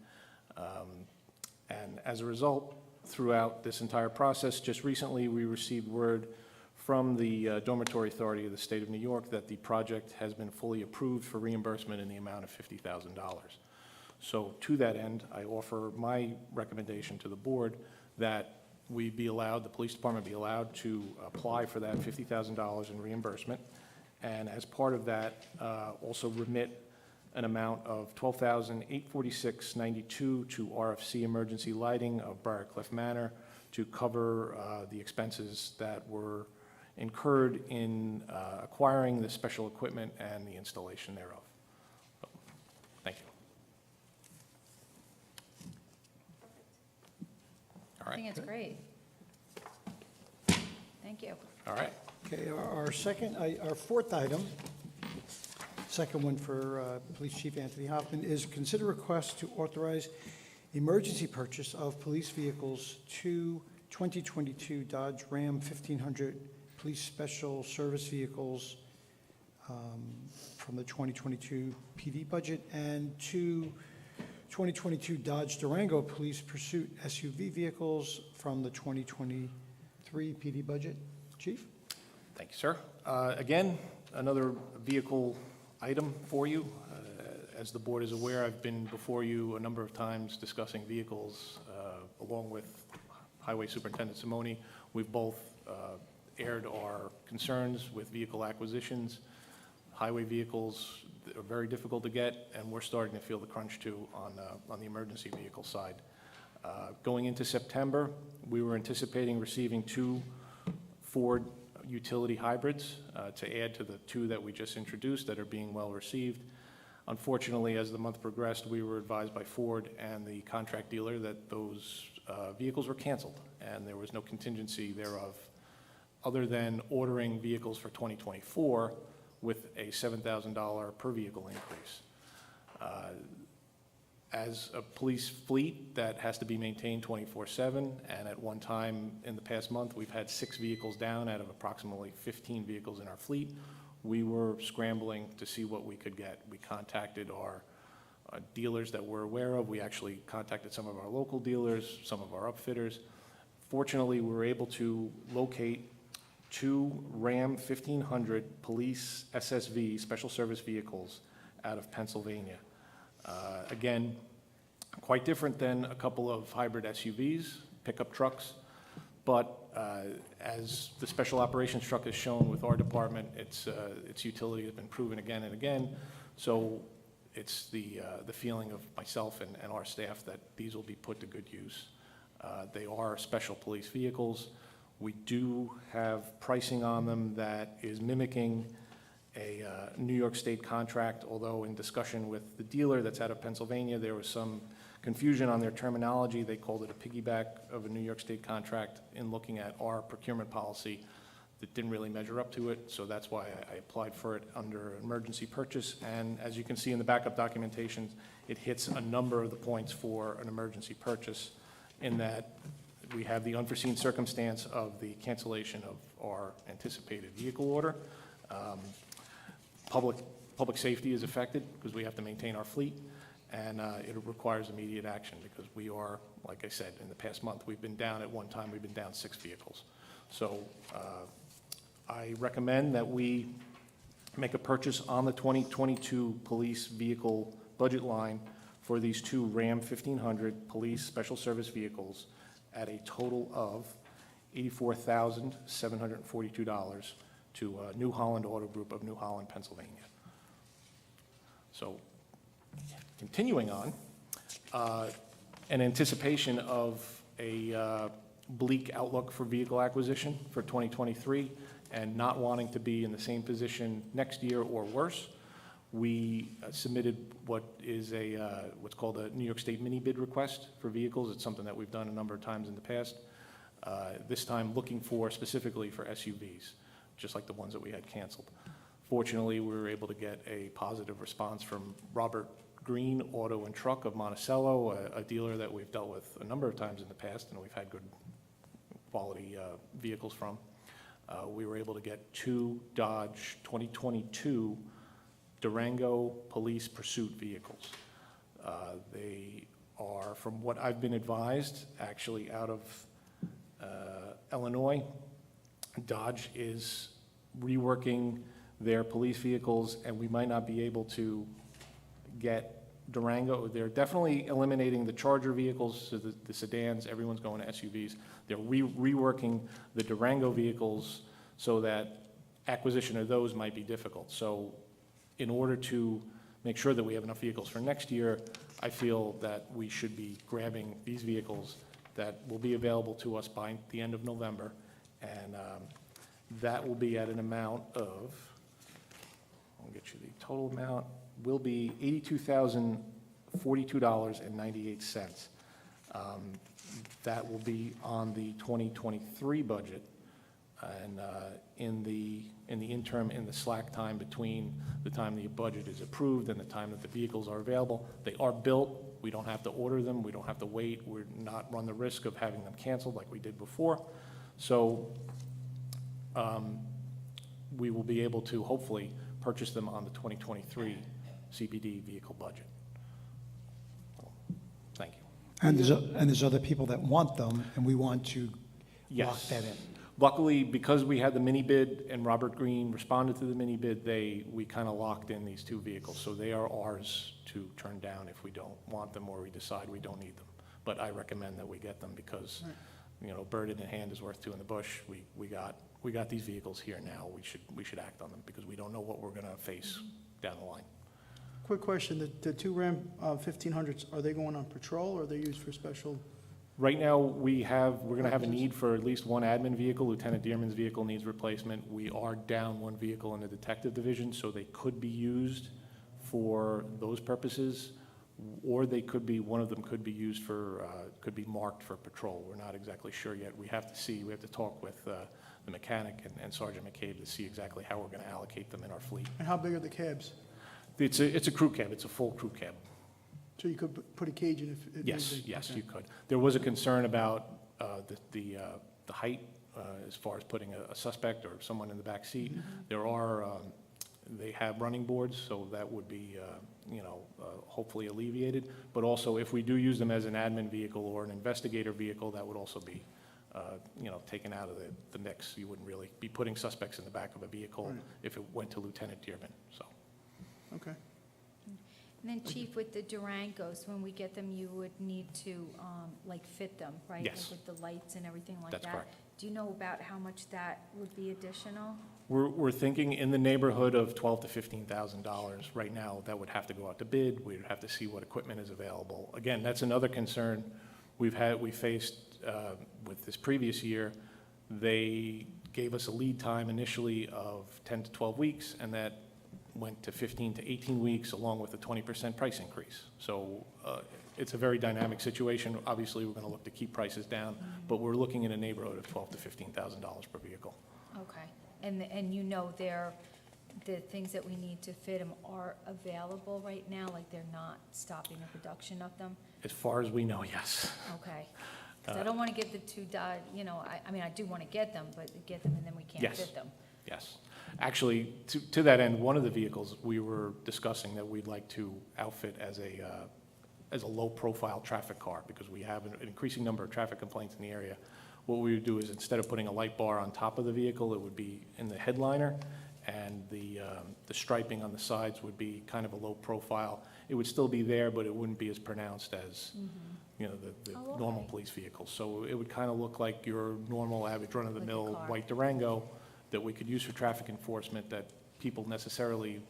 And as a result, throughout this entire process, just recently we received word from the Dormitory Authority of the State of New York that the project has been fully approved for reimbursement in the amount of $50,000. So to that end, I offer my recommendation to the board that we be allowed, the police department be allowed to apply for that $50,000 in reimbursement. And as part of that, also remit an amount of $12,846.92 to RFC Emergency Lighting of Briarcliff Manor to cover the expenses that were incurred in acquiring the special equipment and the installation thereof. So, thank you. All I think right. it's great. Thank you. All right. Okay, our fourth item, second one for Police Chief Anthony Hoffman, is consider request to authorize emergency purchase of police vehicles, two 2022 Dodge Ram 1500 police special service vehicles from the 2022 PD budget, and two 2022 Dodge Durango police pursuit SUV vehicles from the 2023 PD budget. Chief? Thank you, sir. Again, another vehicle item for you. As the board is aware, I've been before you a number of times discussing vehicles along with Highway Superintendent Simoni. We've both aired our concerns with vehicle acquisitions. Highway vehicles are very difficult to get, and we're starting to feel the crunch too on the emergency vehicle side. Going into September, we were anticipating receiving two Ford utility hybrids to add to the two that we just introduced that are being well received. Unfortunately, as the month progressed, we were advised by Ford and the contract dealer that those vehicles were canceled, and there was no contingency thereof, other than ordering vehicles for 2024 with a $7,000 per vehicle increase. As a police fleet that has to be maintained 24/7, and at one time in the past month, we've had 6 vehicles down out of approximately 15 vehicles in our fleet, we were scrambling to see what we could get. We contacted our dealers that we're aware of. We actually contacted some of our local dealers, some of our upfitters. Fortunately, we were able to locate 2 Ram 1500 police SSV, special service vehicles, out of Pennsylvania. Again, quite different than a couple of hybrid SUVs, pickup trucks, but as the special operations truck has shown with our department, its utility has been proven again and again. So it's the feeling of myself and our staff that these will be put to good use. They are special police vehicles. We do have pricing on them that is mimicking a New York State contract, although in discussion with the dealer that's out of Pennsylvania, there was some confusion on their terminology. They called it a piggyback of a New York State contract. In looking at our procurement policy, that didn't really measure up to it, so that's why I applied for it under emergency purchase. And as you can see in the backup documentation, it hits a number of the points for an emergency purchase, in that we have the unforeseen circumstance of the cancellation of our anticipated vehicle order. Public safety is affected because we have to maintain our fleet, and it requires immediate action because we are, like I said, in the past month, we've been down, at one time, we've been down 6 vehicles. So I recommend that we make a purchase on the 2022 police vehicle budget line for these 2 Ram 1500 police special service vehicles at a total of $84,742 to New Holland Auto Group of New Holland, Pennsylvania. So, continuing on, in anticipation of a bleak outlook for vehicle acquisition for 2023, and not wanting to be in the same position next year or worse, we submitted what is what's called a New York State mini bid request for vehicles. It's something that we've done a number of times in the past. This time looking for specifically for SUVs, just like the ones that we had canceled. Fortunately, we were able to get a positive response from Robert Green Auto and Truck of Monticello, a dealer that we've dealt with a number of times in the past, and we've had good quality vehicles from. We were able to get 2 Dodge 2022 Durango Police Pursuit vehicles. They are, from what I've been advised, actually out of Illinois. Dodge is reworking their police vehicles, and we might not be able to get Durango. They're definitely eliminating the Charger vehicles, so the sedans, everyone's going to SUVs. They're reworking the Durango vehicles so that acquisition of those might be difficult. So in order to make sure that we have enough vehicles for next year, I feel that we should be grabbing these vehicles that will be available to us by the end of November, and that will be at an amount of, I'll get you the total amount, will be $82,042.98. That will be on the 2023 budget, and in the interim, in the slack time between the time the budget is approved and the time that the vehicles are available. They are built. We don't have to order them. We don't have to wait. We're not run the risk of having them canceled like we did before. So we will be able to hopefully purchase them on the 2023 CPD vehicle budget. Thank you. And there's other people that want them, and we want to lock Yes. that in. Luckily, because we had the mini bid and Robert Green responded to the mini bid, we kind of locked in these 2 vehicles. So they are ours to turn down if we don't want them or we decide we don't need them. But I recommend that we get them because, you know, bird in the hand is worth 2 in the bush. We got these vehicles here now. We should act on them because we don't know what we're going to face down the line. Quick question, the 2 Ram 1500s, are they going on patrol or are they used for special? Right now, we're going to have a need for at least 1 admin vehicle. Lieutenant Dearman's vehicle needs replacement. We are down 1 vehicle in the detective division, so they could be used for those purposes, or they could be, one of them could be used for, could be marked for patrol. We're not exactly sure yet. We have to see, we have to talk with the mechanic and Sergeant McCabe to see exactly how we're going to allocate them in our fleet. And how big are the cabs? It's a crew cab, it's a full crew cab. So you could put a cage in if it Yes, needed? yes, Okay. you could. There was a concern about the height as far as putting a suspect or someone in the back seat. There are, they have running boards, so that would be, hopefully alleviated. But also, if we do use them as an admin vehicle or an investigator vehicle, that would also be, taken out of the mix. You wouldn't really be putting suspects in the back of a vehicle Right. if it went to Lieutenant Dearman, so. Okay. And then Chief, with the Durangos, when we get them, you would need to, fit them, right? Yes. Like with the lights and everything like that? That's correct. Do you know about how much that would be additional? We're thinking in the neighborhood of $12,000 to $15,000 right now. That would have to go out to bid. We'd have to see what equipment is available. Again, that's another concern we faced with this previous year. They gave us a lead time initially of 10 to 12 weeks, and that went to 15 to 18 weeks, along with a 20% price increase. So it's a very dynamic situation. Obviously, we're going to look to keep prices down, but we're looking in a neighborhood of $12,000 to $15,000 per vehicle. Okay, and the things that we need to fit them are available right now, like they're not stopping the production of them? As far as we know, yes. Okay, because I don't want to get the two I do want to get them, but get them and then we can't Yes. fit them. Yes. Actually, to that end, one of the vehicles we were discussing that we'd like to outfit as a low-profile traffic car, because we have an increasing number of traffic complaints in the area. What we would do is, instead of putting a light bar on top of the vehicle, it would be in the headliner, and the striping on the sides would be kind of a low profile. It would still be there, but it wouldn't be as pronounced as, the Oh, normal okay. police vehicles. So it would kind of look like your normal, average, run-of-the-mill Like a car. white Durango that we could use for traffic enforcement that people necessarily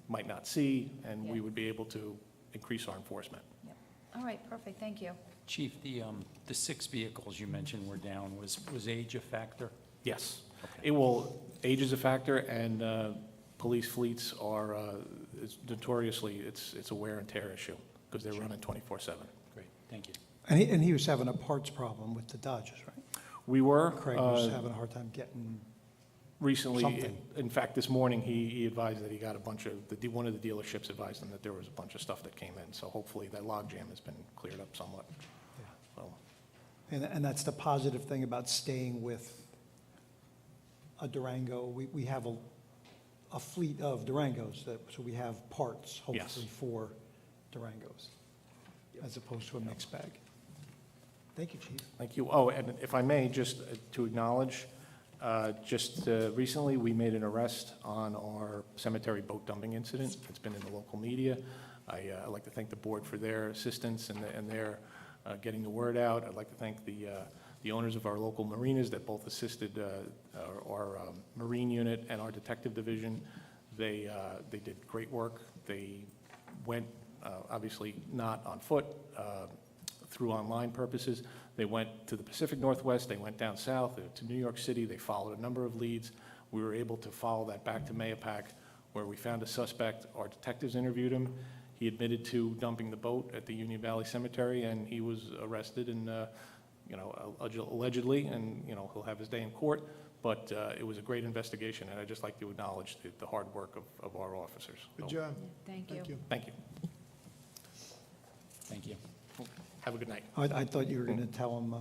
might not see, and we Yeah. would be able to increase our enforcement. Yep. All right, perfect, thank you. Chief, the 6 vehicles you mentioned were down, was age a factor? Yes. Age is a factor, and police fleets are, it's notoriously, it's a wear and tear issue, because they're running 24/7. Great, thank you. And he was having a parts problem with the Dodges, right? We were. Craig was having a hard time getting, Recently, something. in fact, this morning, he advised that he got a bunch of, one of the dealerships advised him that there was a bunch of stuff that came in, so hopefully that logjam has been cleared up somewhat. So, and that's the positive thing about staying with a Durango. We have a fleet of Durangos, so we have parts, Yes. hopefully, for Durangos, as opposed to a mixed bag. Thank you, Chief. Thank you. Oh, and if I may, just to acknowledge, recently, we made an arrest on our cemetery boat dumping incident. It's been in the local media. I'd like to thank the board for their assistance and their getting the word out. I'd like to thank the owners of our local marinas that both assisted our marine unit and our detective division. They did great work. They went, obviously not on foot, through online purposes. They went to the Pacific Northwest, they went down south to New York City, they followed a number of leads. We were able to follow that back to Mahopac, where we found a suspect. Our detectives interviewed him. He admitted to dumping the boat at the Union Valley Cemetery, and he was arrested and, allegedly, and, he'll have his day in court. But it was a great investigation, and I'd just like to acknowledge the hard work of our officers. Good So, job. Thank you. Thank you. Thank you. Thank you. Have a good night. I thought you were going to tell them,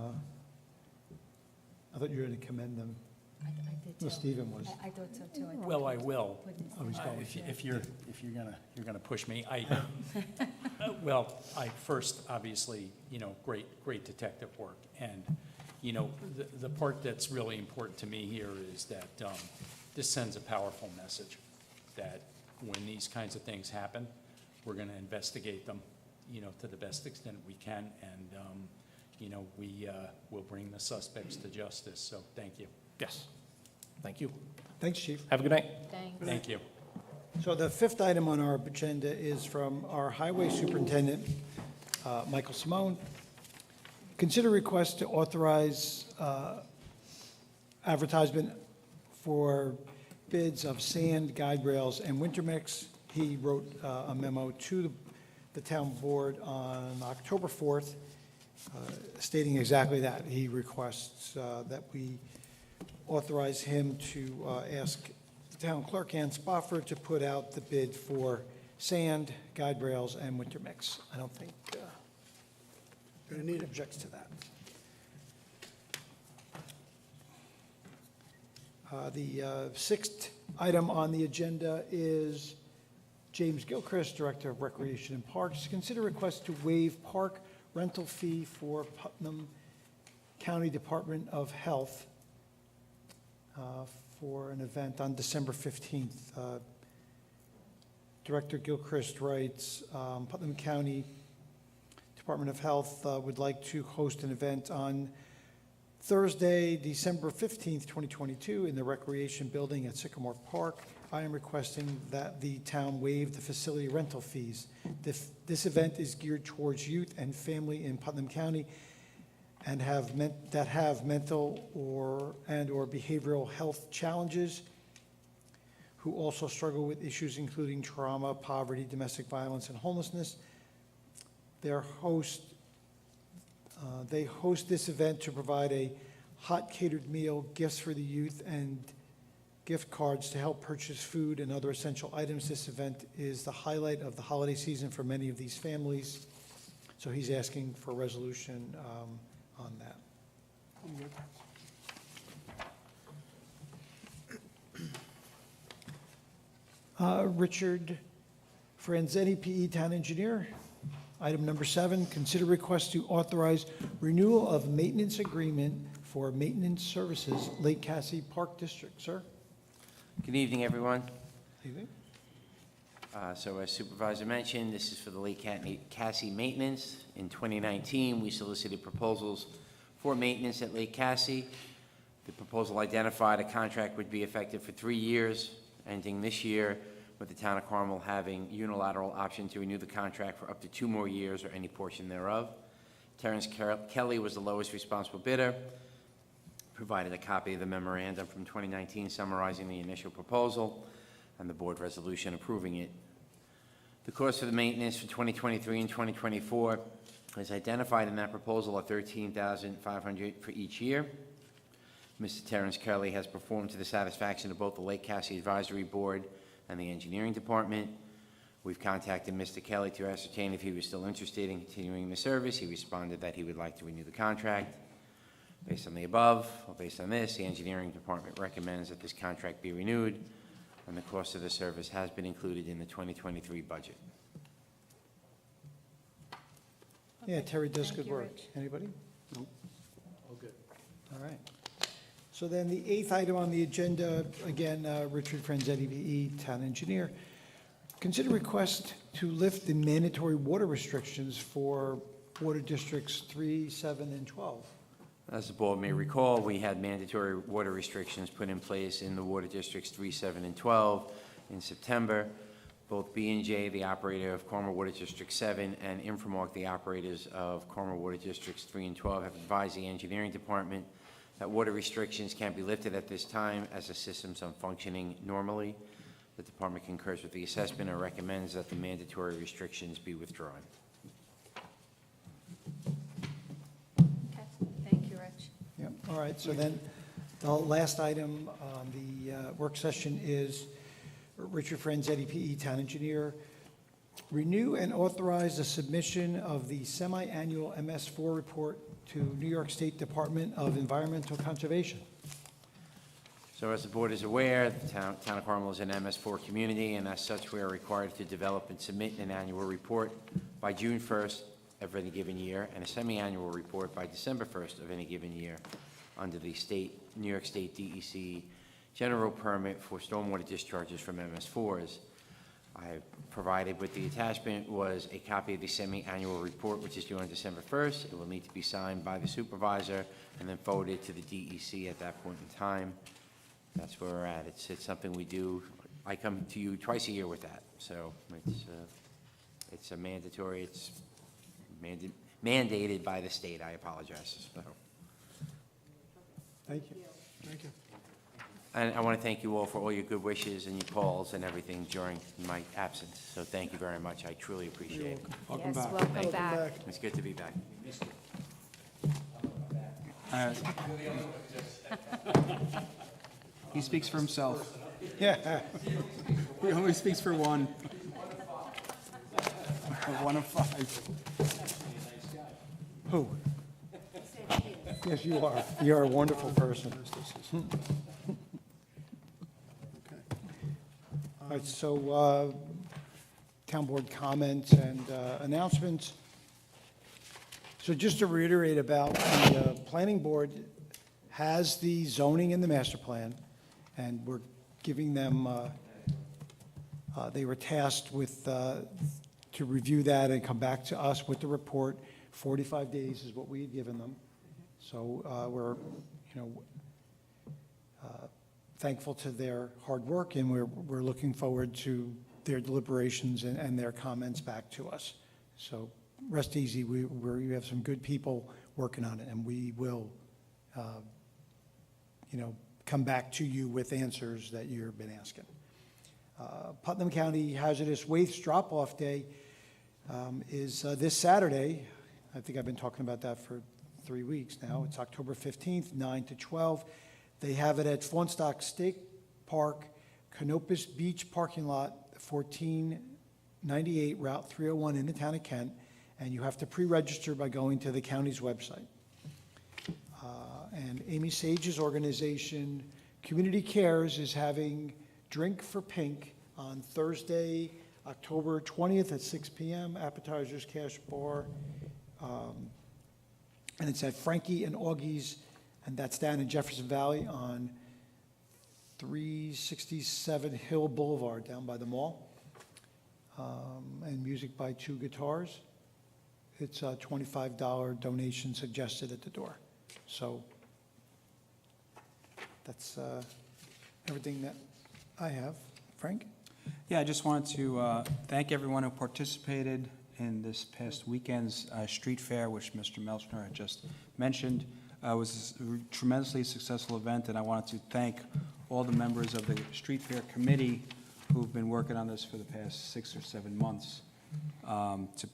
I thought you were going to commend them. I did too. Well, Stephen was. I thought so too. Well, I will. Oh, he's going. If you're gonna push me, I first, obviously, great detective work. And, the part that's really important to me here is that this sends a powerful message that when these kinds of things happen, we're gonna investigate them, to the best extent we can. And, we will bring the suspects to justice. So thank you. Yes. Thank you. Thanks, Chief. Have a good night. Thanks. Thank you. So the fifth item on our agenda is from our Highway Superintendent, Michael Simone. Consider request to authorize advertisement for bids of sand, guide rails, and winter mix He wrote a memo to the town board on October 4th stating exactly that. He requests that we authorize him to ask the town clerk, Ann Spofford, to put out the bid for sand, guide rails, and winter mix. I don't think anybody objects to that. The sixth item on the agenda is James Gilchrist, Director of Recreation and Parks, to consider request to waive park rental fee for Putnam County Department of Health for an event on December 15th. Director Gilchrist writes, Putnam County Department of Health would like to host an event on Thursday, December 15th, 2022, in the Recreation Building at Sycamore Park. I am requesting that the town waive the facility rental fees. This event is geared towards youth and family in Putnam County and have mental or behavioral health challenges, who also struggle with issues including trauma, poverty, domestic violence, and homelessness. They host this event to provide a hot catered meal, gifts for the youth, and gift cards to help purchase food and other essential items. This event is the highlight of the holiday season for many of these families. So he's asking for a resolution on that. Richard Franzetti, PE Town Engineer. Item number 7, consider request to authorize renewal of maintenance agreement for maintenance services, Lake Cassie Park District. Sir? Good evening, everyone. Evening. So as Supervisor mentioned, this is for the Lake Cassie maintenance. In 2019, we solicited proposals for maintenance at Lake Cassie. The proposal identified a contract would be effective for 3 years, ending this year, with the town of Carmel having unilateral option to renew the contract for up to 2 more years or any portion thereof. Terrence Kelly was the lowest responsible bidder, provided a copy of the memorandum from 2019 summarizing the initial proposal and the board resolution approving it. The cost for the maintenance for 2023 and 2024 is identified in that proposal at $13,500 for each year. Mr. Terrence Kelly has performed to the satisfaction of both the Lake Cassie Advisory Board and the engineering department. We've contacted Mr. Kelly to ascertain if he was still interested in continuing the service. He responded that he would like to renew the contract. Based on the above, or based on this, the engineering department recommends that this contract be renewed, and the cost of the service has been included in the 2023 budget. Yeah, Terry does Thank good you, work. Rich. Anybody? No. All good. All right. So then the 8th item on the agenda, again, Richard Franzetti, VE, Town Engineer. Consider request to lift the mandatory water restrictions for water districts 3, 7, and 12. As the board may recall, we had mandatory water restrictions put in place in the water districts 3, 7, and 12 in September. Both B&J, the operator of Carmel Water District 7, and Inframark, the operators of Carmel Water Districts 3 and 12, have advised the engineering department that water restrictions can't be lifted at this time as the systems are functioning normally. The department concurs with the assessment and recommends that the mandatory restrictions be withdrawn. Okay, thank you, Rich. Yep, all right, so then the last item on the work session is Richard Franzetti, PE Town Engineer. Renew and authorize the submission of the semi-annual MS4 report to New York State Department of Environmental Conservation. So as the board is aware, the town of Carmel is an MS4 community, and as such, we are required to develop and submit an annual report by June 1st of any given year, and a semi-annual report by December 1st of any given year under the New York State DEC general permit for stormwater discharges from MS4s. I provided with the attachment was a copy of the semi-annual report, which is due on December 1st. It will need to be signed by the supervisor and then forwarded to the DEC at that point in time. That's where we're at. It's something we do. I come to you twice a year with that, so it's a mandatory. It's mandated by the state. I apologize. So. Thank you. Thank you. And I want to thank you all for all your good wishes and your calls and everything during my absence. So thank you very much. I truly appreciate it. Welcome Yes, back. welcome back. It's good to be back. He speaks for himself. Yeah. He only speaks for one. One of five. Who? Yes, you are. You're a wonderful person. All right, so, town board comments and announcements. So just to reiterate about the planning board has the zoning and the master plan, and we're giving them, they were tasked with, to review that and come back to us with the report. 45 days is what we had given them. So we're, thankful to their hard work, and we're looking forward to their deliberations and their comments back to us. So rest easy, we have some good people working on it, and we will, come back to you with answers that you've been asking. Putnam County Hazardous Waste Drop-Off Day is this Saturday. I think I've been talking about that for 3 weeks now. It's October 15th, 9 to 12. They have it at Fawnstock State Park, Canopus Beach Parking Lot, 1498 Route 301 in the town of Kent, and you have to pre-register by going to the county's website. And Amy Sage's organization, Community Cares, is having Drink for Pink on Thursday, October 20th at 6 p.m., appetizers, cash bar, and it's at Frankie and Augie's, and that's down in Jefferson Valley on 367 Hill Boulevard, down by the mall. And music by Two Guitars. It's a $25 donation suggested at the door. So that's everything that I have. Frank? Yeah, I just wanted to thank everyone who participated in this past weekend's street fair, which Mr. Melchner had just mentioned. It was a tremendously successful event, and I wanted to thank all the members of the street fair committee who've been working on this for the past 6 or 7 months to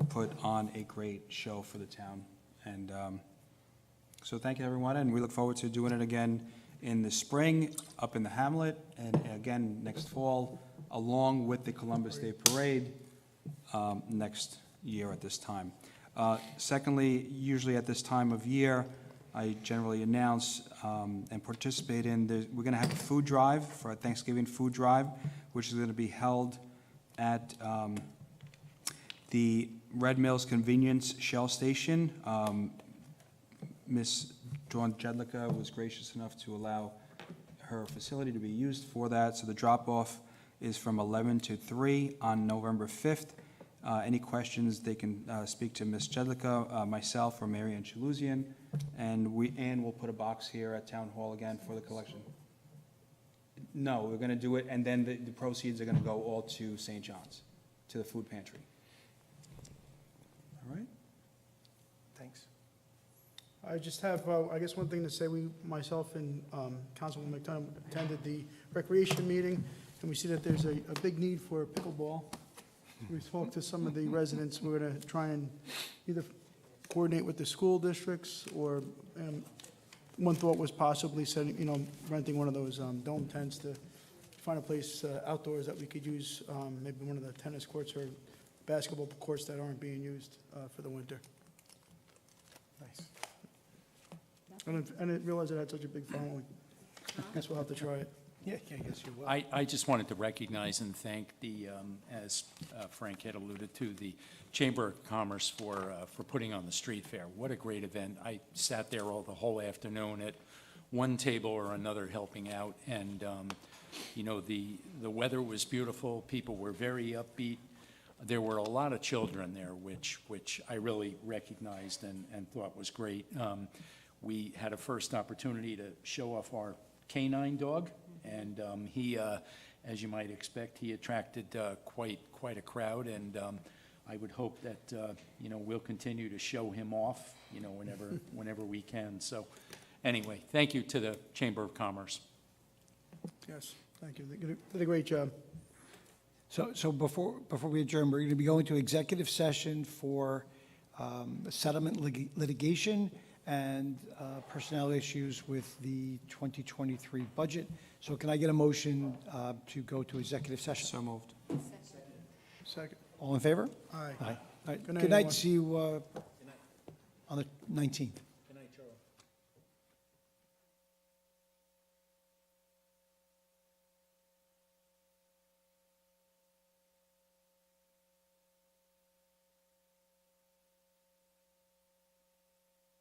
put on a great show for the town. And so thank you, everyone, and we look forward to doing it again in the spring up in the Hamlet, and again next fall, along with the Columbus Day Parade next year at this time. Secondly, usually at this time of year, I generally announce and participate in, we're going to have a food drive for a Thanksgiving food drive, which is going to be held at the Red Mills Convenience Shell Station. Miss Dawn Jedlicka was gracious enough to allow her facility to be used for that. So the drop-off is from 11 to 3 on November 5th. Any questions, they can speak to Ms. Jedlicka, myself, or Mary Ann Chaluzian, and we'll put a box here at Town Hall again for the collection. No, we're going to do it, and then the proceeds are going to go all to St. John's, to the food pantry. All right? Thanks. I just have, I guess, one thing to say. Myself and Councilwoman McDonough attended the recreation meeting, and we see that there's a big need for pickleball. We talked to some of the residents. We're going to try and either coordinate with the school districts, or one thought was possibly setting, renting one of those dome tents to find a place outdoors that we could use, maybe one of the tennis courts or basketball courts that aren't being used for the winter. Nice. I didn't realize it had such a big following. Guess we'll have to try it. Yeah, I guess you will. I just wanted to recognize and thank the, as Frank had alluded to, the Chamber of Commerce for putting on the street fair. What a great event. I sat there the whole afternoon at one table or another helping out, and, the weather was beautiful. People were very upbeat. There were a lot of children there, which I really recognized and thought was great. We had a first opportunity to show off our canine dog, and he, as you might expect, he attracted quite a crowd, and I would hope that, we'll continue to show him off, whenever we can. So anyway, thank you to the Chamber of Commerce. Yes, thank you. They did a great job. So before we adjourn, we're going to be going to executive session for settlement litigation and personnel issues with the 2023 budget. So can I get a motion to go to executive session? So moved. Second. All in favor? Aye. Aye. All right. Good night, Good night, everyone. see you on the 19th.